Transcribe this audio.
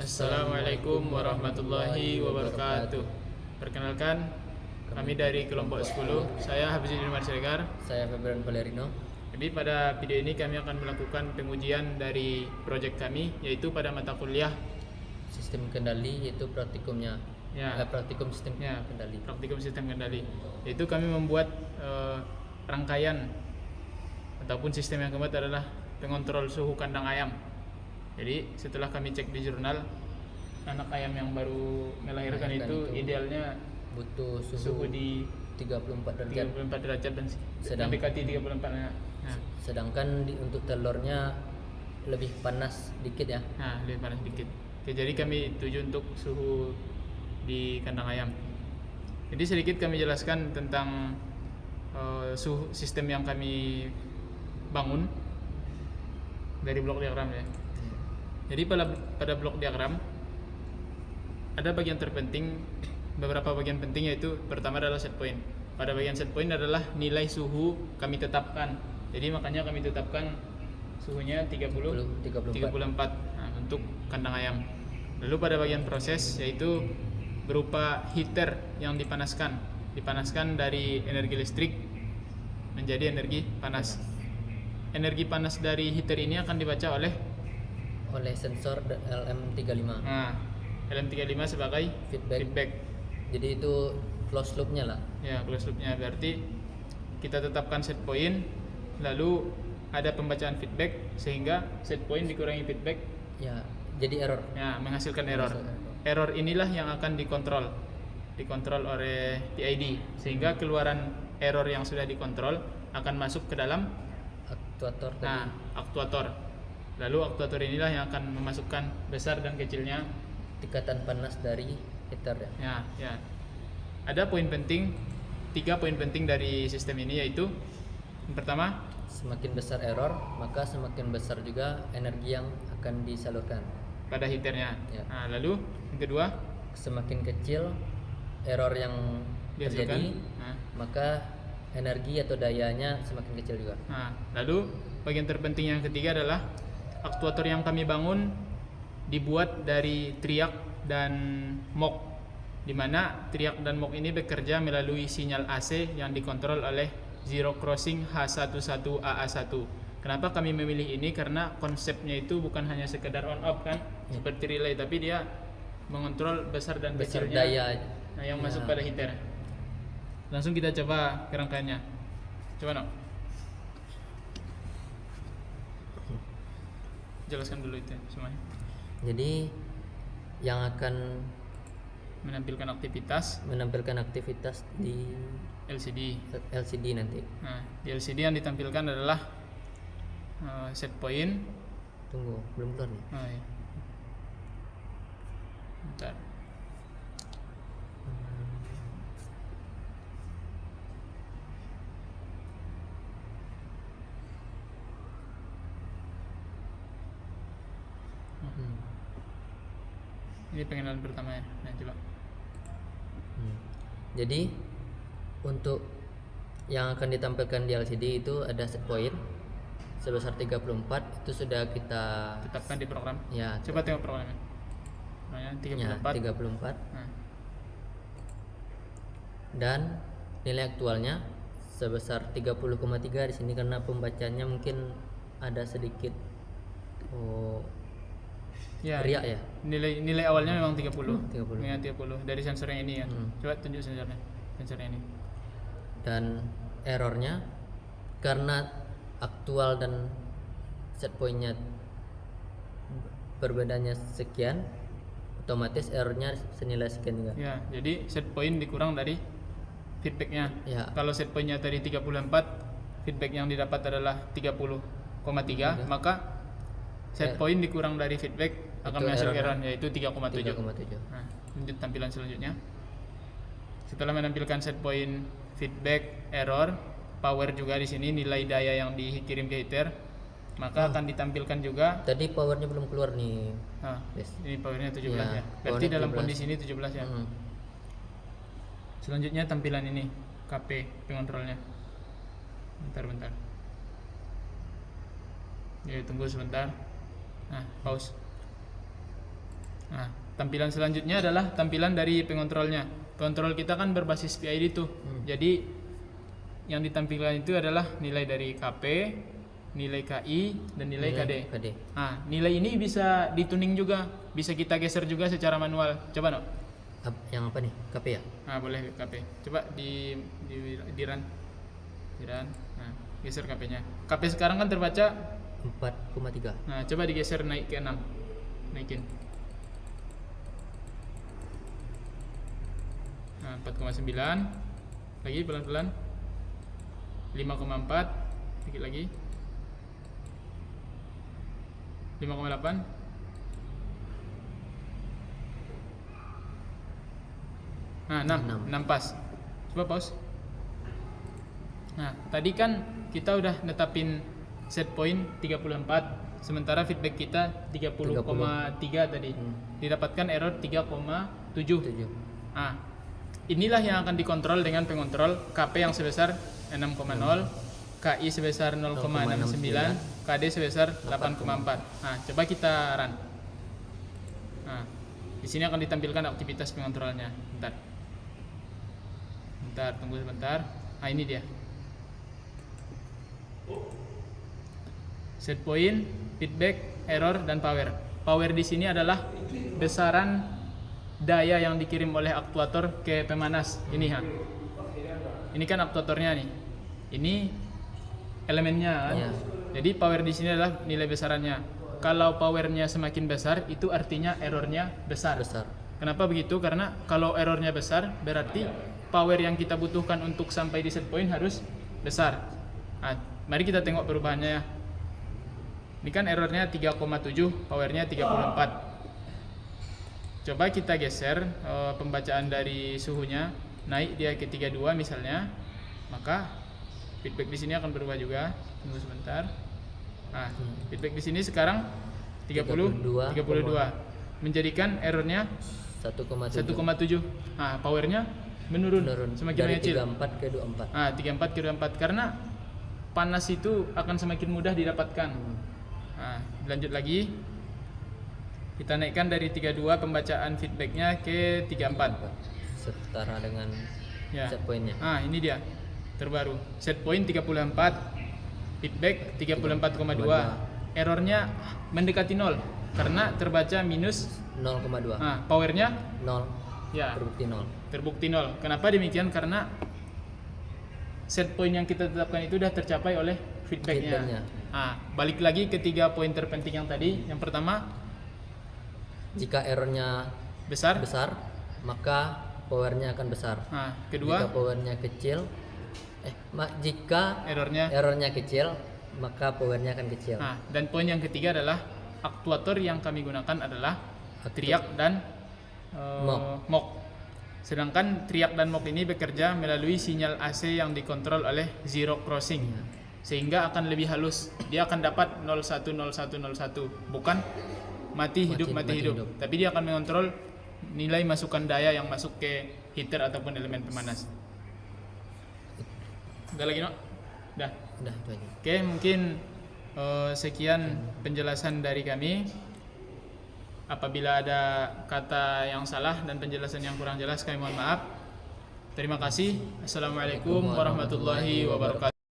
Assalamualaikum warahmatullahi wabarakatuh. Perkenalkan, kami dari kelompok 10. Saya Hafizuddin Umar Siregar. Saya Febran Valerino. Jadi pada video ini kami akan melakukan pengujian dari proyek kami, yaitu pada mata kuliah Sistem kendali yaitu praktikumnya. Praktikum sistem kendali. Praktikum sistem kendali. Yaitu kami membuat rangkaian ataupun sistem yang keempat adalah pengontrol suhu kandang ayam. Jadi setelah kami cek di jurnal, anak ayam yang baru melahirkan itu idealnya butuh suhu di 34 derajat. 34 derajat dan mendekati 34. Nah, sedangkan untuk telurnya lebih panas dikit ya. Nah, lebih panas dikit. Oke, jadi kami tuju untuk suhu di kandang ayam. Jadi sedikit kami jelaskan tentang suhu sistem yang kami bangun dari blok diagram ya. Jadi pada blok diagram ada bagian terpenting, beberapa bagian penting, yaitu pertama adalah set point. Pada bagian set point adalah nilai suhu kami tetapkan. Jadi makanya kami tetapkan suhunya 34 untuk kandang ayam. Lalu pada bagian proses, yaitu berupa heater yang dipanaskan dari energi listrik menjadi energi panas. Energi panas dari heater ini akan dibaca oleh sensor LM35. Nah, LM35 sebagai feedback. Jadi itu closed loopnya lah. Ya, closed loopnya berarti kita tetapkan set point, lalu ada pembacaan feedback sehingga set point dikurangi feedback. Ya, jadi error. Ya, menghasilkan error. Error inilah yang akan dikontrol oleh PID, sehingga keluaran error yang sudah dikontrol akan masuk ke dalam aktuator. Aktuator. Lalu aktuator inilah yang akan memasukkan besar dan kecilnya tingkatan panas dari heater ya. Ya. Ada poin penting, 3 poin penting dari sistem ini, yaitu yang pertama, semakin besar error, maka semakin besar juga energi yang akan disalurkan pada heaternya. Ya. Nah, lalu yang kedua, semakin kecil error yang terjadi, maka energi atau dayanya semakin kecil juga. Nah, lalu bagian terpenting yang ketiga adalah aktuator yang kami bangun dibuat dari triak dan mok, di mana triak dan mok ini bekerja melalui sinyal AC yang dikontrol oleh zero crossing H11AA1. Kenapa kami memilih ini? Karena konsepnya itu bukan hanya sekedar on off kan, seperti relay, tapi dia mengontrol besar dan kecilnya daya yang masuk pada heater. Langsung kita coba kerangkanya. Coba no. Jelaskan dulu itu semuanya. Jadi yang akan menampilkan aktivitas di LCD nanti. Nah, di LCD yang ditampilkan adalah set point. Tunggu, belum keluar nih. Oh, iya. Bentar. Ini pengenalan pertama ya. Nah, coba. Jadi untuk yang akan ditampilkan di LCD itu ada set point sebesar 34, itu sudah kita tetapkan di program. Ya. Coba tengok programnya. Nah, 34. Ya, 34. Dan nilai aktualnya sebesar 30,3 di sini karena pembacanya mungkin ada sedikit riak ya. Nilai awalnya memang 30. 30. Memang 30 dari sensor yang ini ya. Coba tunjuk sensornya. Sensornya ini. Dan errornya karena aktual dan set pointnya berbedanya sekian, otomatis errornya senilai sekian juga. Ya, jadi set point dikurang dari feedbacknya. Ya. Kalau set pointnya tadi 34, feedback yang didapat adalah 30,3, maka set point dikurang dari feedback akan menghasilkan error, yaitu 3,7. Nah, lanjut tampilan selanjutnya. Setelah menampilkan set point, feedback, error, power juga di sini, nilai daya yang dikirim ke heater, maka akan ditampilkan juga. Tadi powernya belum keluar nih. Ini powernya 17 ya. Berarti dalam kondisi ini 17 ya. Selanjutnya tampilan ini, KP pengontrolnya. Bentar. Ya, tunggu sebentar. Nah, pause. Nah, tampilan selanjutnya adalah tampilan dari pengontrolnya. Pengontrol kita kan berbasis PID tuh. Jadi yang ditampilkan itu adalah nilai dari KP, nilai KI, dan nilai KD. Nah, nilai ini bisa dituning juga, bisa kita geser juga secara manual. Coba no. Yang apa nih? KP ya? Nah, boleh KP. Coba di run. Di run. Nah, geser KP-nya. KP sekarang kan terbaca 4,3. Nah, coba digeser naik ke 6. Naikin. Nah, 4,9. Lagi pelan-pelan. 5,4. Sedikit lagi. 5,8. Nah, 6 pas. Coba pause. Nah, tadi kan kita udah netapin set point 34, sementara feedback kita 30,3 tadi. Didapatkan error 3,7. Nah, inilah yang akan dikontrol dengan pengontrol KP yang sebesar 6,0, KI sebesar 0,69, KD sebesar 8,4. Nah, coba kita run. Nah, di sini akan ditampilkan aktivitas pengontrolnya. Bentar, tunggu sebentar. Nah, ini dia. Set point, feedback, error, dan power. Power di sini adalah besaran daya yang dikirim oleh aktuator ke pemanas. Ini ha. Ini kan aktuatornya nih. Ini elemennya kan. Ya. Jadi power di sini adalah nilai besarannya. Kalau powernya semakin besar, itu artinya errornya besar. Kenapa begitu? Karena kalau errornya besar, berarti power yang kita butuhkan untuk sampai di set point harus besar. Nah, mari kita tengok perubahannya ya. Ini kan errornya 3,7, powernya 34. Coba kita geser pembacaan dari suhunya, naik dia ke 32 misalnya, maka feedback di sini akan berubah juga. Tunggu sebentar. Nah, feedback di sini sekarang 32, menjadikan errornya 1,7. Nah, powernya menurun semakin dari mengecil. 34 ke 24. Nah, 34 ke 24 karena panas itu akan semakin mudah didapatkan. Nah, lanjut lagi. Kita naikkan dari 32 pembacaan feedbacknya ke 34. Setara dengan Ya. set pointnya. Ah, ini dia. Terbaru. Set point 34, feedback 34,2. Errornya mendekati 0 karena terbaca minus 0,2. Nah, powernya 0. ya Terbukti 0. terbukti 0. Kenapa demikian? Karena set point yang kita tetapkan itu sudah tercapai oleh feedbacknya. Nah, balik lagi ke 3 poin terpenting yang tadi. Yang pertama, Jika errornya besar. maka powernya akan besar. Nah, kedua, Jika powernya kecil, jika errornya. kecil, maka powernya akan kecil. Nah, dan poin yang ketiga adalah aktuator yang kami gunakan adalah triac dan mok. Sedangkan triac dan mok ini bekerja melalui sinyal AC yang dikontrol oleh zero crossing, sehingga akan lebih halus. Dia akan dapat 010101, bukan mati hidup. Tapi dia akan mengontrol nilai masukan daya yang masuk ke heater ataupun elemen pemanas. Udah lagi no? Udah itu aja. Oke, mungkin sekian penjelasan dari kami. Apabila ada kata yang salah dan penjelasan yang kurang jelas, kami mohon maaf. Terima kasih. Assalamualaikum warahmatullahi wabarakatuh.